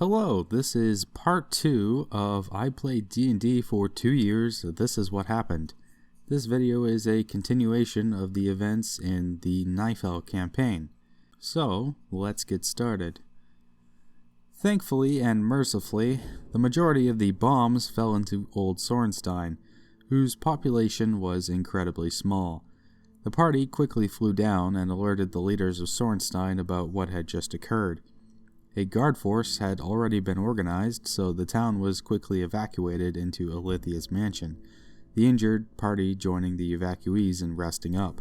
Hello, this is part 2 of I Played D&D for 2 years, This is what happened. This video is a continuation of the events in the Nighpel Campaign. So, let's get started. Thankfully and mercifully, the majority of the bombs fell into Old Sorenstein, whose population was incredibly small. The party quickly flew down and alerted the leaders of Sorenstein about what had just occurred. A guard force had already been organized, so the town was quickly evacuated into Alithia's mansion, the injured party joining the evacuees and resting up.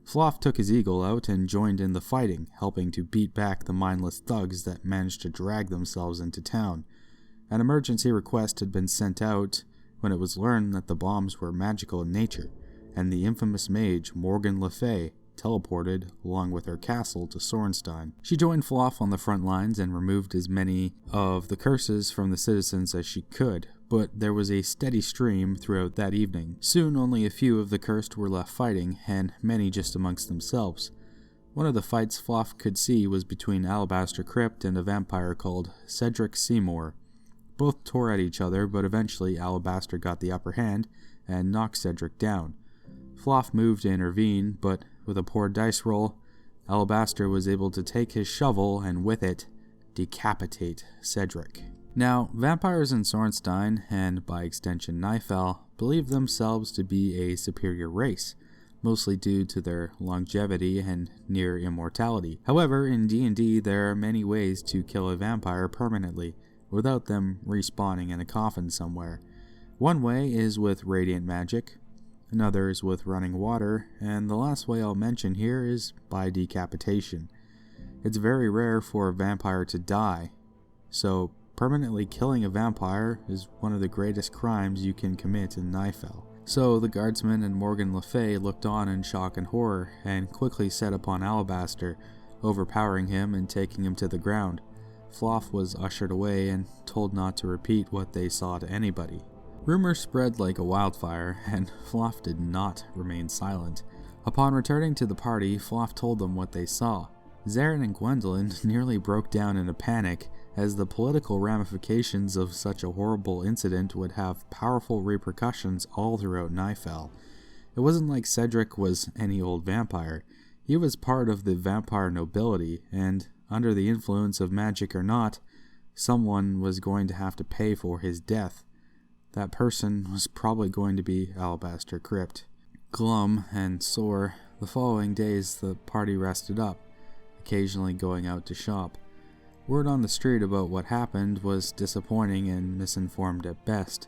Floff took his eagle out and joined in the fighting, helping to beat back the mindless thugs that managed to drag themselves into town. An emergency request had been sent out when it was learned that the bombs were magical in nature, and the infamous mage Morgan Le Fay teleported along with her castle to Sorenstein. She joined Floff on the front lines and removed as many of the curses from the citizens as she could, but there was a steady stream throughout that evening. Soon only a few of the cursed were left fighting, and many just amongst themselves. One of the fights Floff could see was between Alabaster Crypt and a vampire called Cedric Seymour. Both tore at each other, but eventually Alabaster got the upper hand and knocked Cedric down. Floff moved to intervene, but with a poor dice roll, Alabaster was able to take his shovel and with it, decapitate Cedric. Now, vampires in Sorenstein, and by extension Nighpel, believe themselves to be a superior race, mostly due to their longevity and near immortality. However, in D&D there are many ways to kill a vampire permanently, without them respawning in a coffin somewhere. One way is with radiant magic, another is with running water, and the last way I'll mention here is by decapitation. It's very rare for a vampire to die, so permanently killing a vampire is one of the greatest crimes you can commit in Nighpel. So the guardsman and Morgan Le Fay looked on in shock and horror, and quickly set upon Alabaster, overpowering him and taking him to the ground. Floff was ushered away and told not to repeat what they saw to anybody. Rumors spread like a wildfire, and Floff did not remain silent. Upon returning to the party, Floff told them what they saw. Zarin and Gwendolyn nearly broke down in a panic, as the political ramifications of such a horrible incident would have powerful repercussions all throughout Nighpel. It wasn't like Cedric was any old vampire. He was part of the vampire nobility, and, under the influence of magic or not, someone was going to have to pay for his death. That person was probably going to be Alabaster Crypt. Glum and sore, the following days the party rested up, occasionally going out to shop. Word on the street about what happened was disappointing and misinformed at best.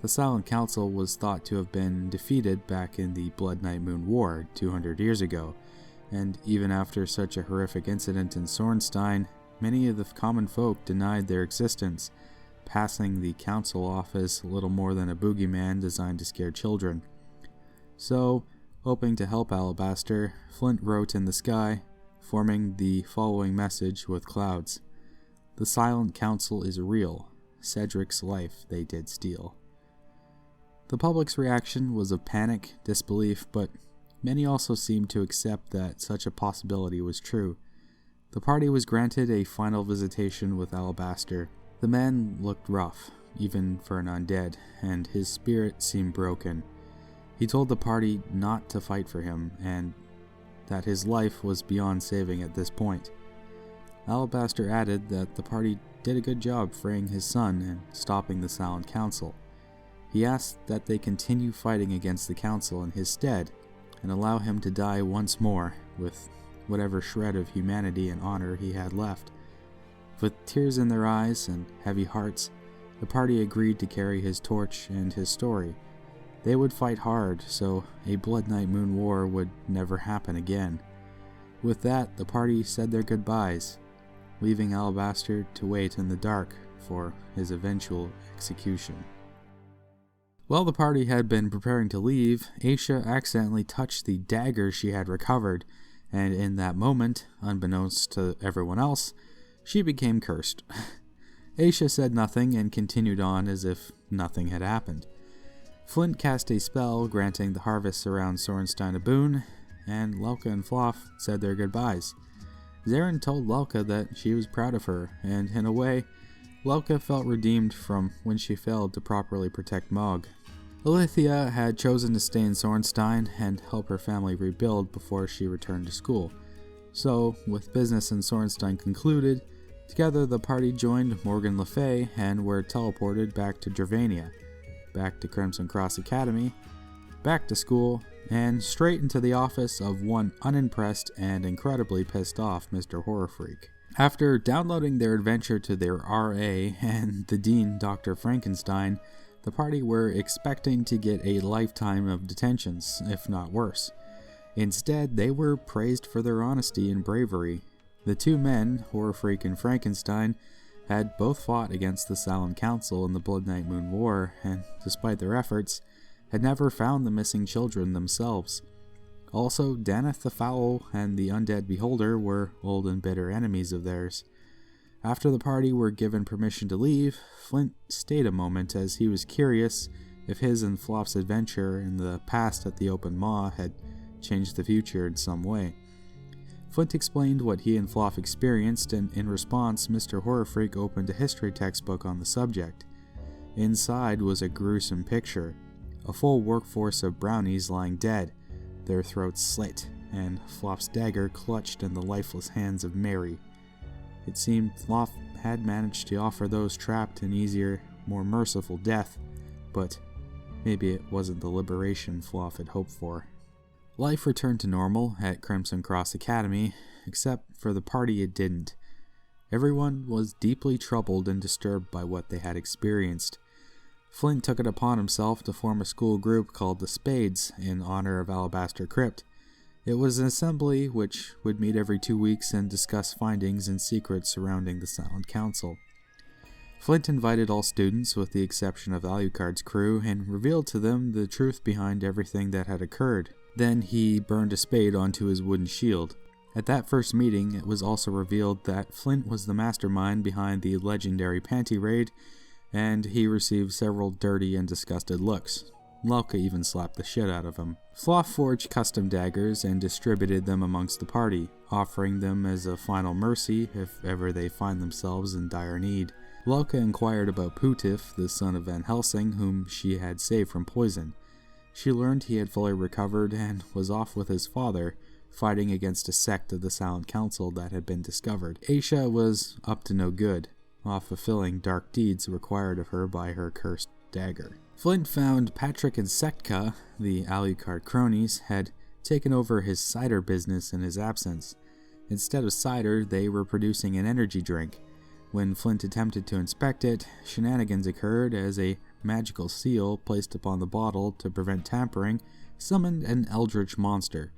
The Silent Council was thought to have been defeated back in the Blood Night Moon War 200 years ago, and even after such a horrific incident in Sorenstein, many of the common folk denied their existence, passing the council off as little more than a boogeyman designed to scare children. So, hoping to help Alabaster, Flint wrote in the sky, forming the following message with clouds. The Silent Council is real. Cedric's life they did steal. The public's reaction was of panic, disbelief, but many also seemed to accept that such a possibility was true. The party was granted a final visitation with Alabaster. The man looked rough, even for an undead, and his spirit seemed broken. He told the party not to fight for him, and that his life was beyond saving at this point. Alabaster added that the party did a good job freeing his son and stopping the Silent Council. He asked that they continue fighting against the Council in his stead, and allow him to die once more with whatever shred of humanity and honor he had left. With tears in their eyes and heavy hearts, the party agreed to carry his torch and his story. They would fight hard, so a Blood Night Moon War would never happen again. With that, the party said their goodbyes, leaving Alabaster to wait in the dark for his eventual execution. While the party had been preparing to leave, Aisha accidentally touched the dagger she had recovered, and in that moment, unbeknownst to everyone else, she became cursed. Aisha said nothing and continued on as if nothing had happened. Flint cast a spell granting the harvests around Sorenstein a boon, and Lelka and Floff said their goodbyes. Zarin told Lelka that she was proud of her, and in a way, Lelka felt redeemed from when she failed to properly protect Mog. Alithia had chosen to stay in Sorenstein and help her family rebuild before she returned to school. So, with business in Sorenstein concluded, together the party joined Morgan Le Fay and were teleported back to Gervania, back to Crimson Cross Academy, back to school, and straight into the office of one unimpressed and incredibly pissed off Mr. Horror Freak. After downloading their adventure to their RA and the Dean, Dr. Frankenstein, the party were expecting to get a lifetime of detentions, if not worse. Instead, they were praised for their honesty and bravery. The two men, Horror Freak and Frankenstein, had both fought against the Silent Council in the Blood Night Moon War, and despite their efforts, had never found the missing children themselves. Also, Daneth the Foul and the Undead Beholder were old and bitter enemies of theirs. After the party were given permission to leave, Flint stayed a moment as he was curious if his and Flop's adventure in the past at the Open Maw had changed the future in some way. Flint explained what he and Flop experienced, and in response, Mr. Horror Freak opened a history textbook on the subject. Inside was a gruesome picture, a full workforce of brownies lying dead, their throats slit, and Flop's dagger clutched in the lifeless hands of Mary. It seemed Flop had managed to offer those trapped an easier, more merciful death, but maybe it wasn't the liberation Flop had hoped for. Life returned to normal at Crimson Cross Academy, except for the party it didn't. Everyone was deeply troubled and disturbed by what they had experienced. Flint took it upon himself to form a school group called the Spades in honor of Alabaster Crypt. It was an assembly which would meet every 2 weeks and discuss findings and secrets surrounding the Silent Council. Flint invited all students, with the exception of Alucard's crew, and revealed to them the truth behind everything that had occurred. Then he burned a spade onto his wooden shield. At that first meeting, it was also revealed that Flint was the mastermind behind the legendary Panty Raid, and he received several dirty and disgusted looks. Lelka even slapped the shit out of him. Flop forged custom daggers and distributed them amongst the party, offering them as a final mercy if ever they find themselves in dire need. Lelka inquired about Putif, the son of Van Helsing, whom she had saved from poison. She learned he had fully recovered and was off with his father, fighting against a sect of the Silent Council that had been discovered. Aisha was up to no good, off fulfilling dark deeds required of her by her cursed dagger. Flint found Patrick and Setka, the Alucard cronies, had taken over his cider business in his absence. Instead of cider, they were producing an energy drink. When Flint attempted to inspect it, shenanigans occurred as a magical seal placed upon the bottle to prevent tampering summoned an eldritch monster.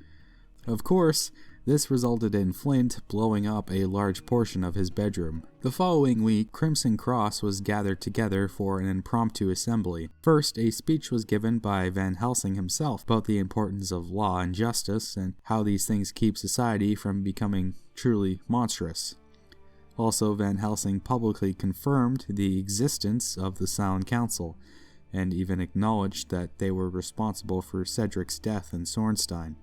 Of course, this resulted in Flint blowing up a large portion of his bedroom. The following week, Crimson Cross was gathered together for an impromptu assembly. First, a speech was given by Van Helsing himself about the importance of law and justice and how these things keep society from becoming truly monstrous. Also, Van Helsing publicly confirmed the existence of the Silent Council, and even acknowledged that they were responsible for Cedric's death in Sorenstein.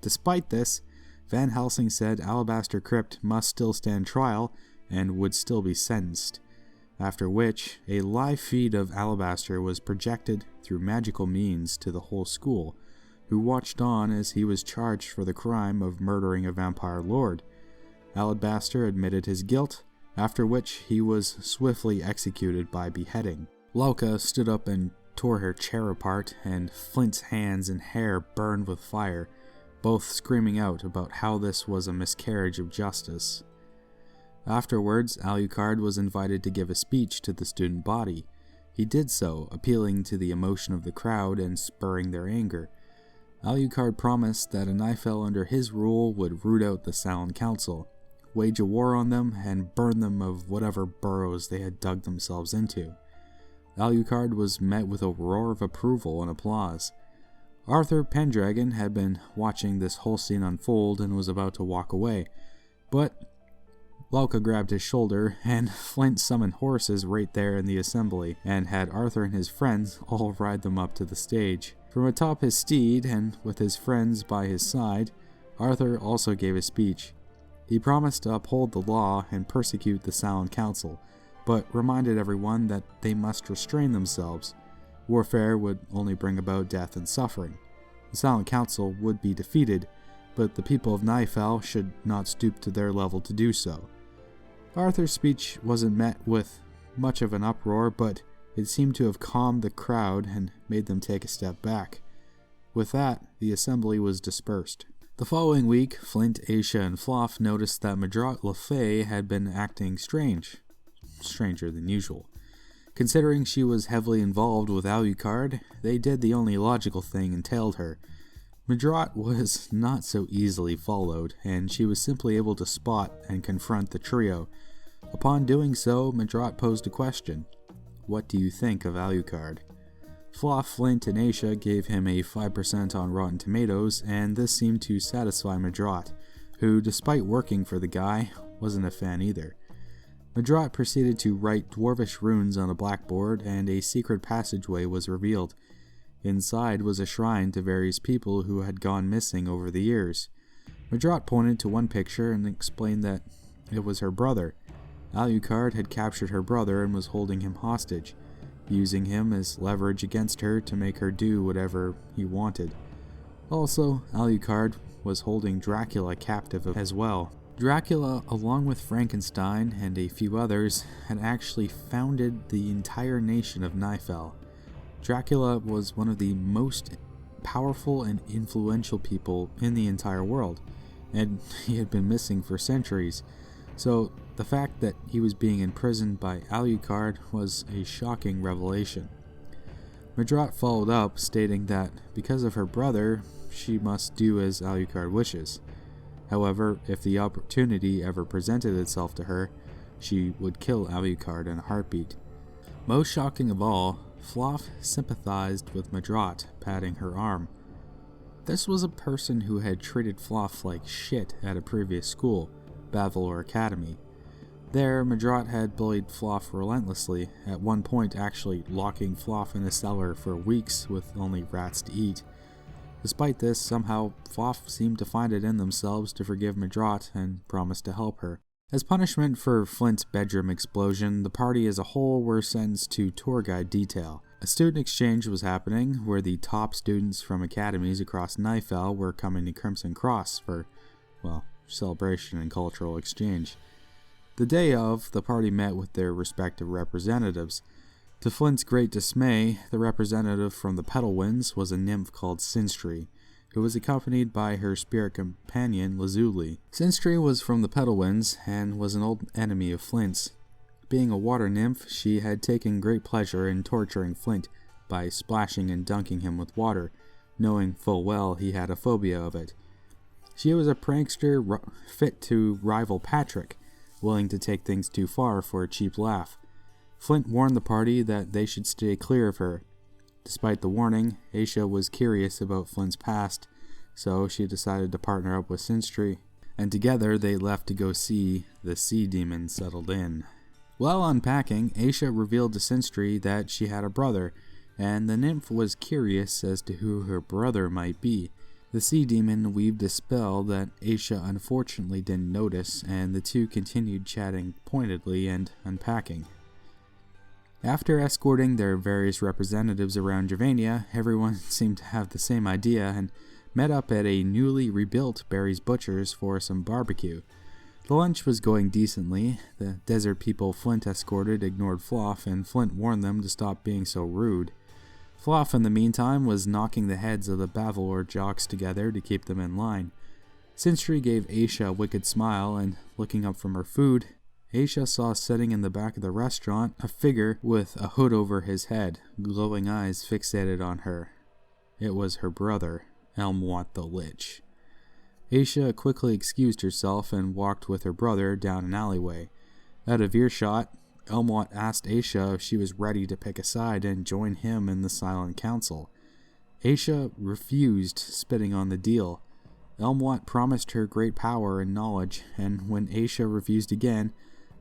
Despite this, Van Helsing said Alabaster Crypt must still stand trial and would still be sentenced, after which a live feed of Alabaster was projected through magical means to the whole school, who watched on as he was charged for the crime of murdering a vampire lord. Alabaster admitted his guilt, after which he was swiftly executed by beheading. Lelka stood up and tore her chair apart, and Flint's hands and hair burned with fire, both screaming out about how this was a miscarriage of justice. Afterwards, Alucard was invited to give a speech to the student body. He did so, appealing to the emotion of the crowd and spurring their anger. Alucard promised that a Nighpel under his rule would root out the Silent Council, wage a war on them, and burn them of whatever burrows they had dug themselves into. Alucard was met with a roar of approval and applause. Arthur Pendragon had been watching this whole scene unfold and was about to walk away, but Lelka grabbed his shoulder, and Flint summoned horses right there in the assembly, and had Arthur and his friends all ride them up to the stage. From atop his steed, and with his friends by his side, Arthur also gave a speech. He promised to uphold the law and persecute the Silent Council, but reminded everyone that they must restrain themselves. Warfare would only bring about death and suffering. The Silent Council would be defeated, but the people of Nighpel should not stoop to their level to do so. Arthur's speech wasn't met with much of an uproar, but it seemed to have calmed the crowd and made them take a step back. With that, the assembly was dispersed. The following week, Flint, Aisha, and Fluff noticed that Madrat LaFay had been acting stranger than usual. Considering she was heavily involved with Alucard, they did the only logical thing and tailed her. Madrat was not so easily followed, and she was simply able to spot and confront the trio. Upon doing so, Madrat posed a question. What do you think of Alucard? Fluff, Flint, and Aisha gave him a 5% on Rotten Tomatoes, and this seemed to satisfy Madrat, who, despite working for the guy, wasn't a fan either. Madrat proceeded to write dwarvish runes on a blackboard, and a secret passageway was revealed. Inside was a shrine to various people who had gone missing over the years. Madrat pointed to one picture and explained that it was her brother. Alucard had captured her brother and was holding him hostage, using him as leverage against her to make her do whatever he wanted. Also, Alucard was holding Dracula captive as well. Dracula, along with Frankenstein and a few others, had actually founded the entire nation of Nighpel. Dracula was one of the most powerful and influential people in the entire world, and he had been missing for centuries. So the fact that he was being imprisoned by Alucard was a shocking revelation. Madrat followed up, stating that because of her brother, she must do as Alucard wishes. However, if the opportunity ever presented itself to her, she would kill Alucard in a heartbeat. Most shocking of all, Fluff sympathized with Madrat, patting her arm. This was a person who had treated Fluff like shit at a previous school, Bavalor Academy. There, Madrat had bullied Fluff relentlessly, at one point actually locking Fluff in a cellar for weeks with only rats to eat. Despite this, somehow Fluff seemed to find it in themselves to forgive Madrat and promised to help her. As punishment for Flint's bedroom explosion, the party as a whole were sentenced to tour guide detail. A student exchange was happening, where the top students from academies across Nighpel were coming to Crimson Cross for, celebration and cultural exchange. The day of, the party met with their respective representatives. To Flint's great dismay, the representative from the Petalwinds was a nymph called Sinstri, who was accompanied by her spirit companion Lazuli. Sinstri was from the Petalwinds and was an old enemy of Flint's. Being a water nymph, she had taken great pleasure in torturing Flint by splashing and dunking him with water, knowing full well he had a phobia of it. She was a prankster fit to rival Patrick, willing to take things too far for a cheap laugh. Flint warned the party that they should stay clear of her. Despite the warning, Aisha was curious about Flint's past, so she decided to partner up with Sinstri, and together they left to go see the sea demon settled in. While unpacking, Aisha revealed to Sinstri that she had a brother, and the nymph was curious as to who her brother might be. The sea demon weaved a spell that Aisha unfortunately didn't notice, and the two continued chatting pointedly and unpacking. After escorting their various representatives around Gervania, everyone seemed to have the same idea and met up at a newly rebuilt Barry's Butcher's for some barbecue. The lunch was going decently. The desert people Flint escorted ignored Fluff, and Flint warned them to stop being so rude. Fluff, in the meantime, was knocking the heads of the Bavalor jocks together to keep them in line. Sinstri gave Aisha a wicked smile, and looking up from her food, Aisha saw sitting in the back of the restaurant a figure with a hood over his head, glowing eyes fixated on her. It was her brother, Elmwat the Lich. Aisha quickly excused herself and walked with her brother down an alleyway. Out of earshot, Elmwat asked Aisha if she was ready to pick a side and join him in the Silent Council. Aisha refused, spitting on the deal. Elmwat promised her great power and knowledge, and when Aisha refused again,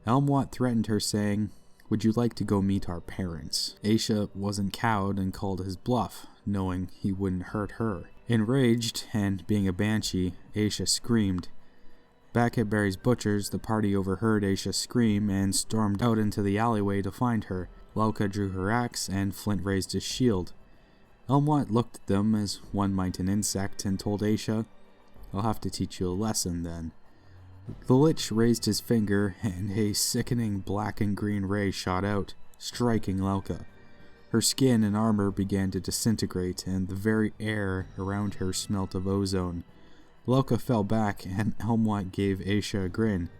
Elmwat threatened her, saying, "Would you like to go meet our parents?" Aisha wasn't cowed and called his bluff, knowing he wouldn't hurt her. Enraged, and being a banshee, Aisha screamed. Back at Barry's Butcher's, the party overheard Aisha scream and stormed out into the alleyway to find her. Lauka drew her axe and Flint raised his shield. Elmwat looked at them as one might an insect and told Aisha, "I'll have to teach you a lesson then." The Lich raised his finger and a sickening black and green ray shot out, striking Lauka. Her skin and armor began to disintegrate and the very air around her smelt of ozone. Lauka fell back and Elmwat gave Aisha a grin.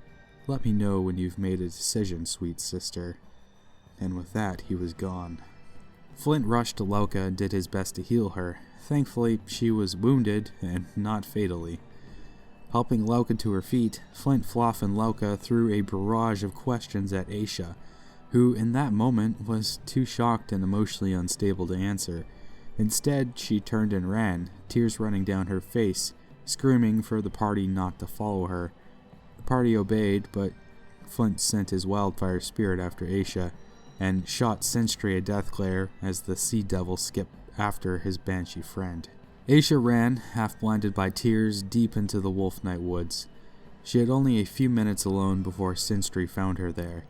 "Let me know when you've made a decision, sweet sister." And with that, he was gone. Flint rushed to Lauka and did his best to heal her. Thankfully, she was wounded and not fatally. Helping Lauka to her feet, Flint, Fluff, and Lauka threw a barrage of questions at Aisha, who in that moment was too shocked and emotionally unstable to answer. Instead, she turned and ran, tears running down her face, screaming for the party not to follow her. The party obeyed, but Flint sent his wildfire spirit after Aisha, and shot Sentry a death glare as the Sea Devil skipped after his Banshee friend. Aisha ran, half blinded by tears, deep into the Wolf Night woods. She had only a few minutes alone before Sentry found her there.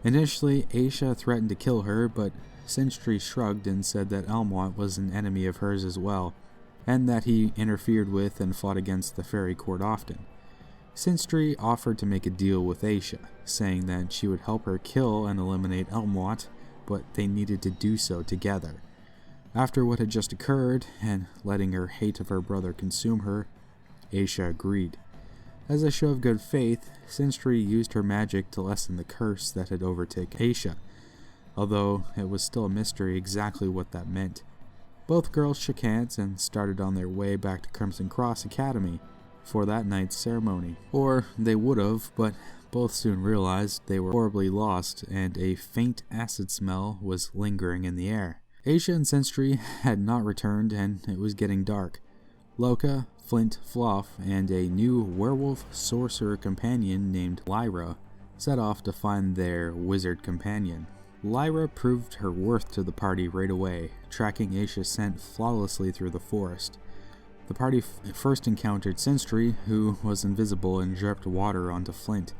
Initially, Aisha threatened to kill her, but Sentry shrugged and said that Elmwat was an enemy of hers as well, and that he interfered with and fought against the fairy court often. Sentry offered to make a deal with Aisha, saying that she would help her kill and eliminate Elmwat, but they needed to do so together. After what had just occurred, and letting her hate of her brother consume her, Aisha agreed. As a show of good faith, Sentry used her magic to lessen the curse that had overtaken Aisha, although it was still a mystery exactly what that meant. Both girls shook hands and started on their way back to Crimson Cross Academy for that night's ceremony. Or they would have, but both soon realized they were horribly lost and a faint acid smell was lingering in the air. Aisha and Sentry had not returned and it was getting dark. Lauka, Flint, Fluff, and a new werewolf sorcerer companion named Lyra set off to find their wizard companion. Lyra proved her worth to the party right away, tracking Aisha's scent flawlessly through the forest. The party first encountered Sentry, who was invisible and dripped water onto Flint.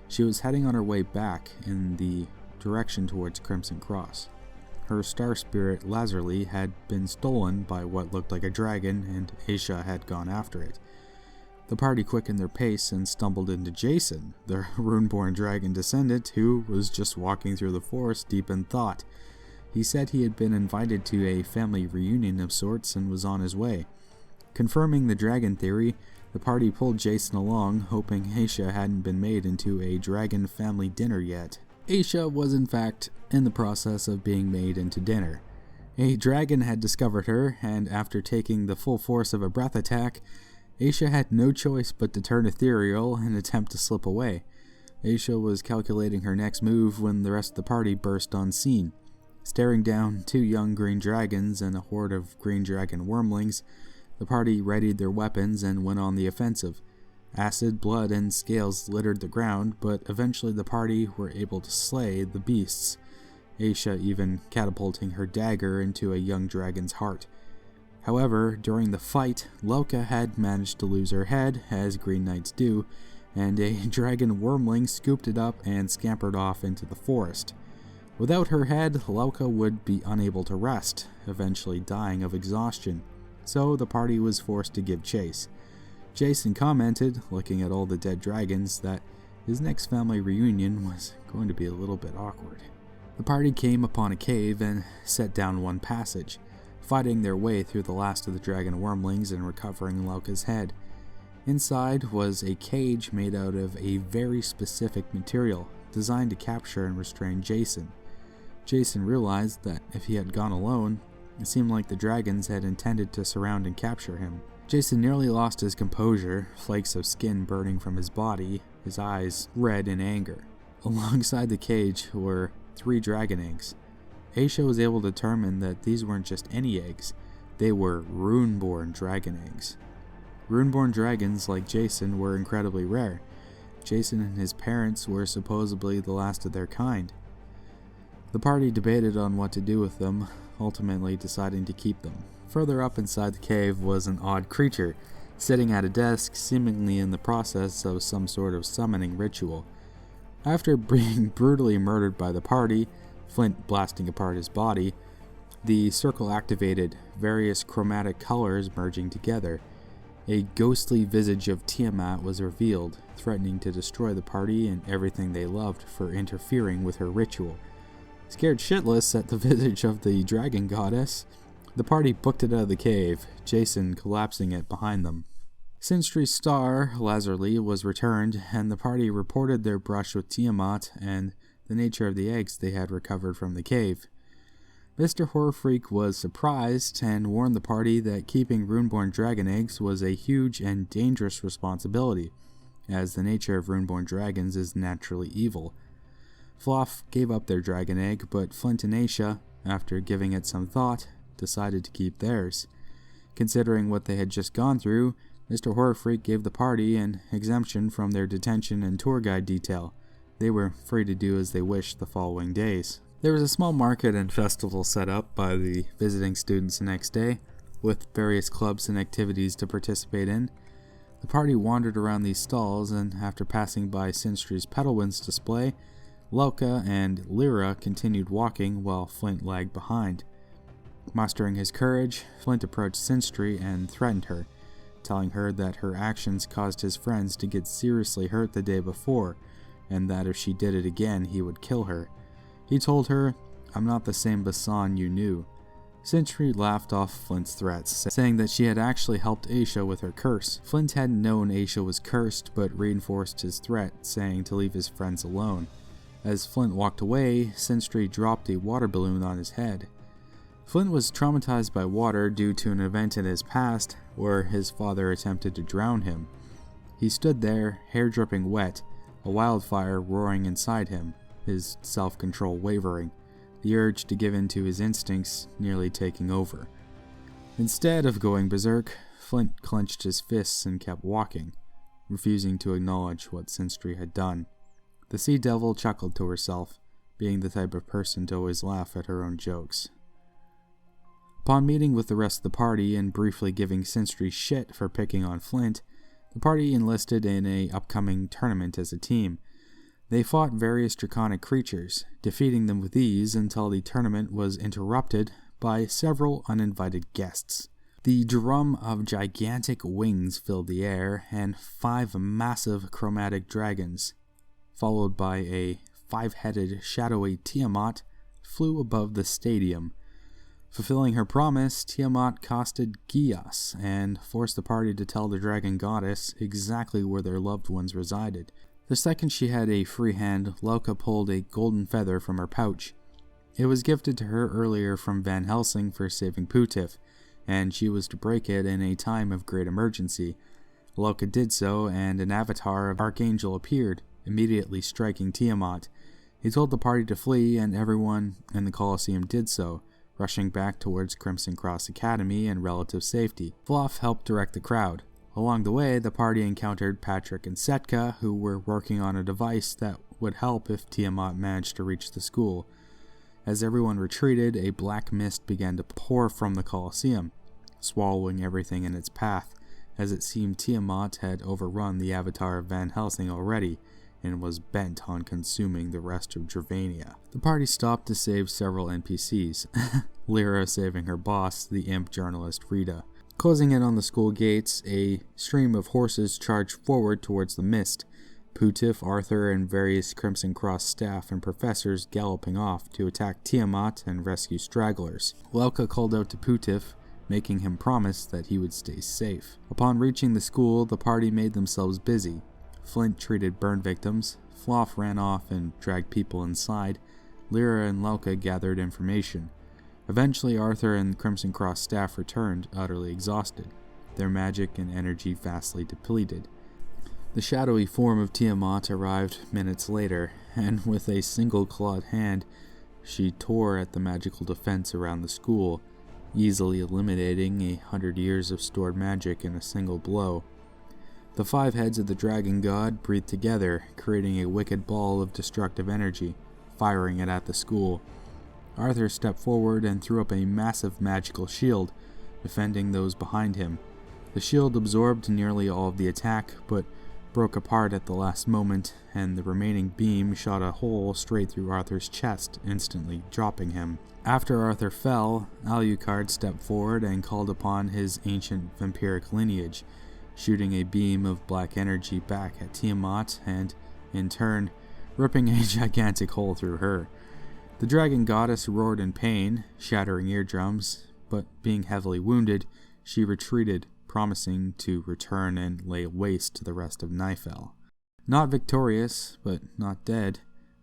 She was heading on her way back in the direction towards Crimson Cross. Her star spirit, Lazarly, had been stolen by what looked like a dragon, and Aisha had gone after it. The party quickened their pace and stumbled into Jason, the Runeborn dragon descendant, who was just walking through the forest deep in thought. He said he had been invited to a family reunion of sorts and was on his way. Confirming the dragon theory, the party pulled Jason along, hoping Aisha hadn't been made into a dragon family dinner yet. Aisha was in fact in the process of being made into dinner. A dragon had discovered her, and after taking the full force of a breath attack, Aisha had no choice but to turn ethereal and attempt to slip away. Aisha was calculating her next move when the rest of the party burst on scene. Staring down two young green dragons and a horde of green dragon wormlings, the party readied their weapons and went on the offensive. Acid, blood, and scales littered the ground, but eventually the party were able to slay the beasts, Aisha even catapulting her dagger into a young dragon's heart. However, during the fight, Lauka had managed to lose her head, as Green Knights do, and a dragon wormling scooped it up and scampered off into the forest. Without her head, Lauka would be unable to rest, eventually dying of exhaustion, so the party was forced to give chase. Jason commented, looking at all the dead dragons, that his next family reunion was going to be a little bit awkward. The party came upon a cave and set down one passage, fighting their way through the last of the dragon wormlings and recovering Lauka's head. Inside was a cage made out of a very specific material, designed to capture and restrain Jason. Jason realized that if he had gone alone, it seemed like the dragons had intended to surround and capture him. Jason nearly lost his composure, flakes of skin burning from his body, his eyes red in anger. Alongside the cage were 3 dragon eggs. Aisha was able to determine that these weren't just any eggs, they were Runeborn dragon eggs. Runeborn dragons, like Jason, were incredibly rare. Jason and his parents were supposedly the last of their kind. The party debated on what to do with them, ultimately deciding to keep them. Further up inside the cave was an odd creature, sitting at a desk, seemingly in the process of some sort of summoning ritual. After being brutally murdered by the party, Flint blasting apart his body, the circle activated, various chromatic colors merging together. A ghostly visage of Tiamat was revealed, threatening to destroy the party and everything they loved for interfering with her ritual. Scared shitless at the visage of the dragon goddess, the party booked it out of the cave, Jason collapsing it behind them. Sinstry's star, Lazarly, was returned, and the party reported their brush with Tiamat and the nature of the eggs they had recovered from the cave. Mr. Horrorfreak was surprised and warned the party that keeping Runeborn dragon eggs was a huge and dangerous responsibility, as the nature of Runeborn dragons is naturally evil. Fluff gave up their dragon egg, but Flint and Aisha, after giving it some thought, decided to keep theirs. Considering what they had just gone through, Mr. Horrorfreak gave the party an exemption from their detention and tour guide detail. They were free to do as they wished the following days. There was a small market and festival set up by the visiting students the next day, with various clubs and activities to participate in. The party wandered around these stalls, and after passing by Sinstry's Petalwinds display, Lelka and Lyra continued walking while Flint lagged behind. Mustering his courage, Flint approached Sinstry and threatened her, telling her that her actions caused his friends to get seriously hurt the day before, and that if she did it again, he would kill her. He told her, "I'm not the same Basan you knew." Sinstry laughed off Flint's threats, saying that she had actually helped Aisha with her curse. Flint hadn't known Aisha was cursed, but reinforced his threat, saying to leave his friends alone. As Flint walked away, Sinstry dropped a water balloon on his head. Flint was traumatized by water due to an event in his past where his father attempted to drown him. He stood there, hair dripping wet, a wildfire roaring inside him, his self-control wavering, the urge to give in to his instincts nearly taking over. Instead of going berserk, Flint clenched his fists and kept walking, refusing to acknowledge what Sinstry had done. The Sea Devil chuckled to herself, being the type of person to always laugh at her own jokes. Upon meeting with the rest of the party and briefly giving Sinstry shit for picking on Flint, the party enlisted in an upcoming tournament as a team. They fought various draconic creatures, defeating them with ease until the tournament was interrupted by several uninvited guests. The drum of gigantic wings filled the air, and 5 massive chromatic dragons, followed by a 5-headed shadowy Tiamat, flew above the stadium. Fulfilling her promise, Tiamat accosted Gias and forced the party to tell the dragon goddess exactly where their loved ones resided. The second she had a free hand, Lelka pulled a golden feather from her pouch. It was gifted to her earlier from Van Helsing for saving Putif, and she was to break it in a time of great emergency. Lelka did so, and an avatar of Archangel appeared, immediately striking Tiamat. He told the party to flee, and everyone in the Colosseum did so, rushing back towards Crimson Cross Academy in relative safety. Fluff helped direct the crowd. Along the way, the party encountered Patrick and Setka, who were working on a device that would help if Tiamat managed to reach the school. As everyone retreated, a black mist began to pour from the Colosseum, swallowing everything in its path, as it seemed Tiamat had overrun the avatar of Van Helsing already, and was bent on consuming the rest of Dravania. The party stopped to save several NPCs, Lyra saving her boss, the imp journalist Rita. Closing in on the school gates, a stream of horses charged forward towards the mist, Putif, Arthur, and various Crimson Cross staff and professors galloping off to attack Tiamat and rescue stragglers. Lelka called out to Putif, making him promise that he would stay safe. Upon reaching the school, the party made themselves busy. Flint treated burn victims, Fluff ran off and dragged people inside, Lyra and Lelka gathered information. Eventually, Arthur and Crimson Cross staff returned, utterly exhausted, their magic and energy vastly depleted. The shadowy form of Tiamat arrived minutes later, and with a single clawed hand, she tore at the magical defense around the school, easily eliminating 100 years of stored magic in a single blow. The 5 heads of the dragon god breathed together, creating a wicked ball of destructive energy, firing it at the school. Arthur stepped forward and threw up a massive magical shield, defending those behind him. The shield absorbed nearly all of the attack, but broke apart at the last moment, and the remaining beam shot a hole straight through Arthur's chest, instantly dropping him. After Arthur fell, Alucard stepped forward and called upon his ancient vampiric lineage, shooting a beam of black energy back at Tiamat and, in turn, ripping a gigantic hole through her. The dragon goddess roared in pain, shattering eardrums, but being heavily wounded, she retreated, promising to return and lay waste to the rest of Nighpel. Not victorious, but not dead,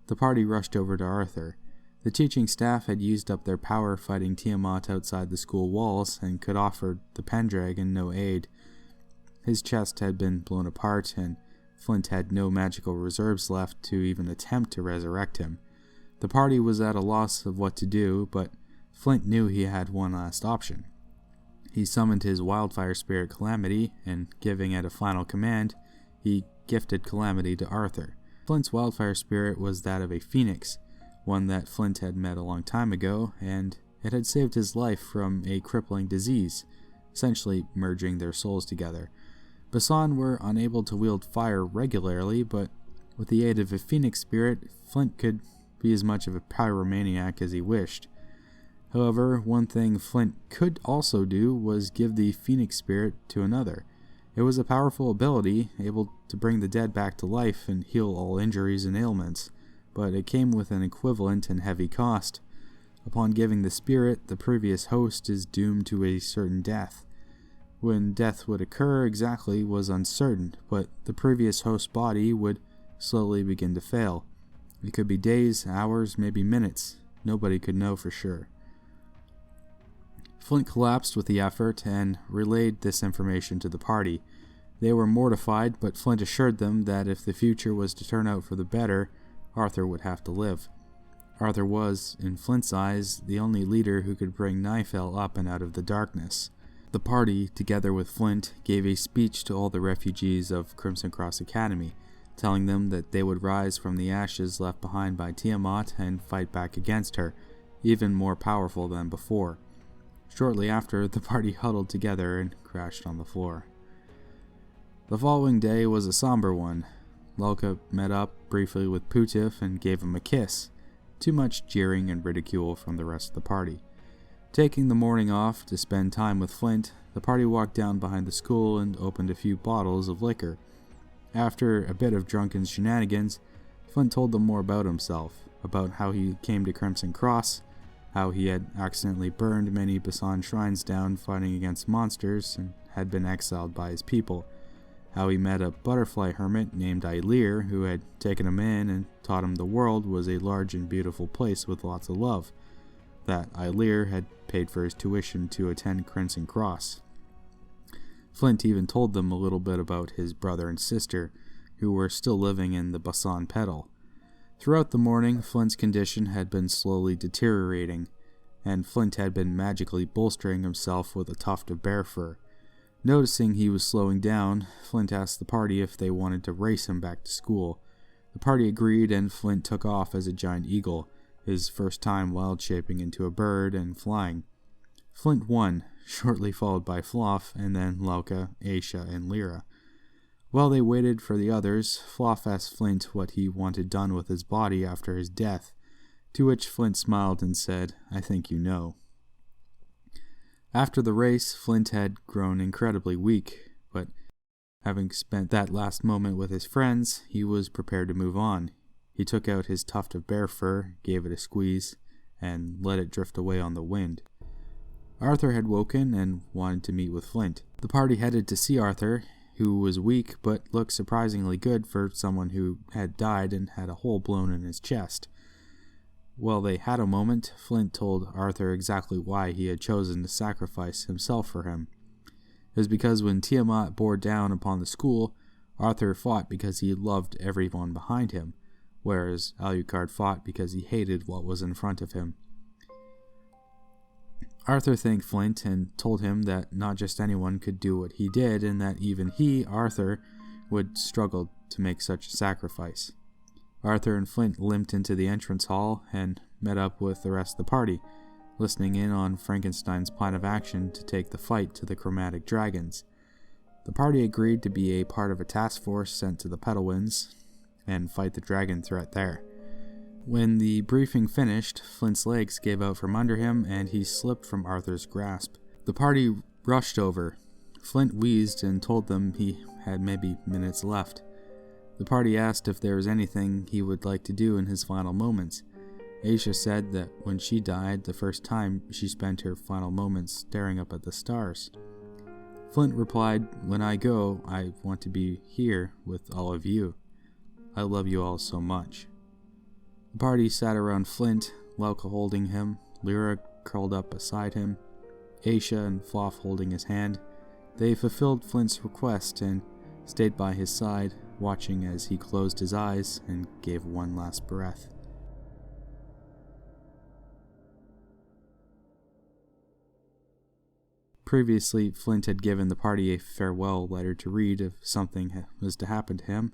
the party rushed over to Arthur. The teaching staff had used up their power fighting Tiamat outside the school walls and could offer the Pendragon no aid. His chest had been blown apart, and Flint had no magical reserves left to even attempt to resurrect him. The party was at a loss of what to do, but Flint knew he had one last option. He summoned his wildfire spirit Calamity, and giving it a final command, he gifted Calamity to Arthur. Flint's wildfire spirit was that of a phoenix, one that Flint had met a long time ago, and it had saved his life from a crippling disease, essentially merging their souls together. Basan were unable to wield fire regularly, but with the aid of a phoenix spirit, Flint could be as much of a pyromaniac as he wished. However, one thing Flint could also do was give the phoenix spirit to another. It was a powerful ability, able to bring the dead back to life and heal all injuries and ailments, but it came with an equivalent and heavy cost. Upon giving the spirit, the previous host is doomed to a certain death. When death would occur exactly was uncertain, but the previous host's body would slowly begin to fail. It could be days, hours, maybe minutes. Nobody could know for sure. Flint collapsed with the effort and relayed this information to the party. They were mortified, but Flint assured them that if the future was to turn out for the better, Arthur would have to live. Arthur was, in Flint's eyes, the only leader who could bring Nighpel up and out of the darkness. The party, together with Flint, gave a speech to all the refugees of Crimson Cross Academy, telling them that they would rise from the ashes left behind by Tiamat and fight back against her, even more powerful than before. Shortly after, the party huddled together and crashed on the floor. The following day was a somber one. Lelka met up briefly with Putif and gave him a kiss. Too much jeering and ridicule from the rest of the party. Taking the morning off to spend time with Flint, the party walked down behind the school and opened a few bottles of liquor. After a bit of drunken shenanigans, Flint told them more about himself, about how he came to Crimson Cross, how he had accidentally burned many Basan shrines down fighting against monsters and had been exiled by his people, how he met a butterfly hermit named Ilir who had taken him in and taught him the world was a large and beautiful place with lots of love, that Ilir had paid for his tuition to attend Crimson Cross. Flint even told them a little bit about his brother and sister, who were still living in the Basan Petal. Throughout the morning, Flint's condition had been slowly deteriorating, and Flint had been magically bolstering himself with a tuft of bear fur. Noticing he was slowing down, Flint asked the party if they wanted to race him back to school. The party agreed, and Flint took off as a giant eagle, his first time wild shaping into a bird and flying. Flint won, shortly followed by Floff, and then Lelka, Aisha, and Lyra. While they waited for the others, Floff asked Flint what he wanted done with his body after his death, to which Flint smiled and said, "I think you know." After the race, Flint had grown incredibly weak, but having spent that last moment with his friends, he was prepared to move on. He took out his tuft of bear fur, gave it a squeeze, and let it drift away on the wind. Arthur had woken and wanted to meet with Flint. The party headed to see Arthur, who was weak but looked surprisingly good for someone who had died and had a hole blown in his chest. While they had a moment, Flint told Arthur exactly why he had chosen to sacrifice himself for him. It was because when Tiamat bore down upon the school, Arthur fought because he loved everyone behind him, whereas Alucard fought because he hated what was in front of him. Arthur thanked Flint and told him that not just anyone could do what he did, and that even he, Arthur, would struggle to make such a sacrifice. Arthur and Flint limped into the entrance hall and met up with the rest of the party, listening in on Frankenstein's plan of action to take the fight to the chromatic dragons. The party agreed to be a part of a task force sent to the Pedalwinds and fight the dragon threat there. When the briefing finished, Flint's legs gave out from under him and he slipped from Arthur's grasp. The party rushed over. Flint wheezed and told them he had maybe minutes left. The party asked if there was anything he would like to do in his final moments. Aisha said that when she died the first time, she spent her final moments staring up at the stars. Flint replied, "When I go, I want to be here with all of you. I love you all so much." The party sat around Flint, Lauka holding him, Lyra curled up beside him, Aisha and Floff holding his hand. They fulfilled Flint's request and stayed by his side, watching as he closed his eyes and gave one last breath. Previously, Flint had given the party a farewell letter to read if something was to happen to him,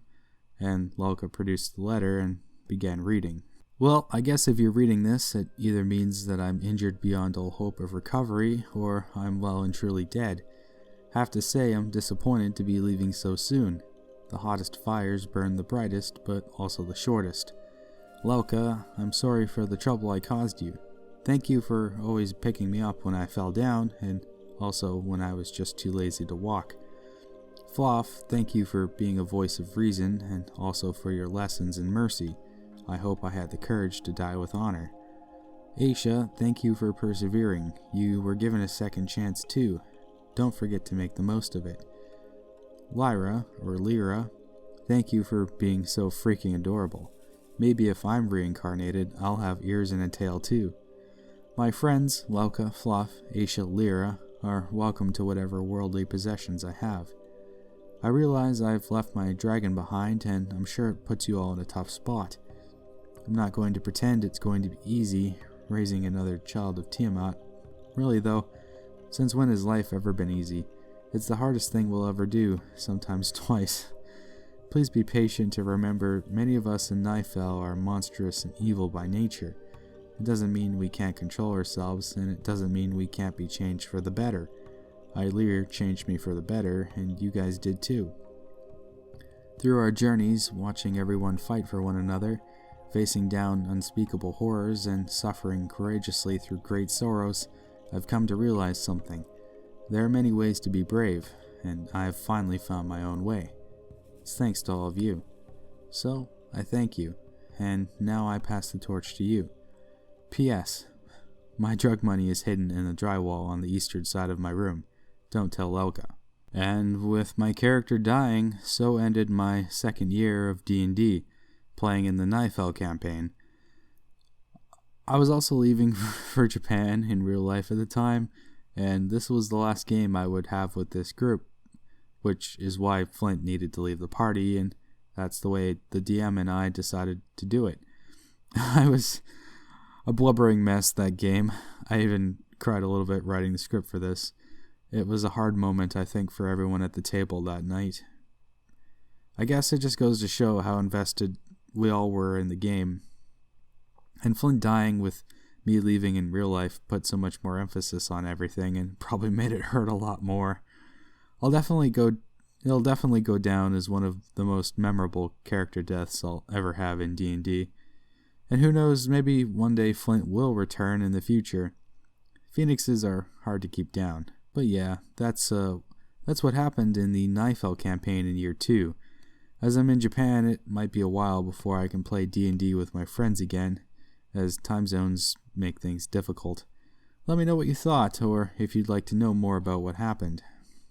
and Lauka produced the letter and began reading. "Well, I guess if you're reading this, it either means that I'm injured beyond all hope of recovery, or I'm well and truly dead. Have to say I'm disappointed to be leaving so soon. The hottest fires burn the brightest, but also the shortest. Lauka, I'm sorry for the trouble I caused you. Thank you for always picking me up when I fell down, and also when I was just too lazy to walk. Floff, thank you for being a voice of reason, and also for your lessons in mercy. I hope I had the courage to die with honor. Aisha, thank you for persevering. You were given a second chance too. Don't forget to make the most of it. Lyra, thank you for being so freaking adorable. Maybe if I'm reincarnated, I'll have ears and a tail too. My friends, Lauka, Floff, Aisha, Lyra, are welcome to whatever worldly possessions I have. I realize I've left my dragon behind, and I'm sure it puts you all in a tough spot. I'm not going to pretend it's going to be easy raising another child of Tiamat. Really though, since when has life ever been easy? It's the hardest thing we'll ever do, sometimes twice. Please be patient to remember many of us in Nighpel are monstrous and evil by nature. It doesn't mean we can't control ourselves, and it doesn't mean we can't be changed for the better. Ailir changed me for the better, and you guys did too. Through our journeys, watching everyone fight for one another, facing down unspeakable horrors, and suffering courageously through great sorrows, I've come to realize something. There are many ways to be brave, and I have finally found my own way. It's thanks to all of you. So, I thank you, and now I pass the torch to you. P.S. My drug money is hidden in the drywall on the eastern side of my room. Don't tell Lauka. And with my character dying, so ended my second year of D&D, playing in the Nighpel Campaign. I was also leaving for Japan in real life at the time, and this was the last game I would have with this group, which is why Flint needed to leave the party, and that's the way the DM and I decided to do it. I was a blubbering mess that game. I even cried a little bit writing the script for this. It was a hard moment, I think, for everyone at the table that night. I guess it just goes to show how invested we all were in the game. And Flint dying with me leaving in real life put so much more emphasis on everything and probably made it hurt a lot more. It'll definitely go down as one of the most memorable character deaths I'll ever have in D&D. And who knows, maybe one day Flint will return in the future. Phoenixes are hard to keep down. But yeah, that's what happened in the Nighpel campaign in year 2. As I'm in Japan, it might be a while before I can play D&D with my friends again, as time zones make things difficult. Let me know what you thought, or if you'd like to know more about what happened.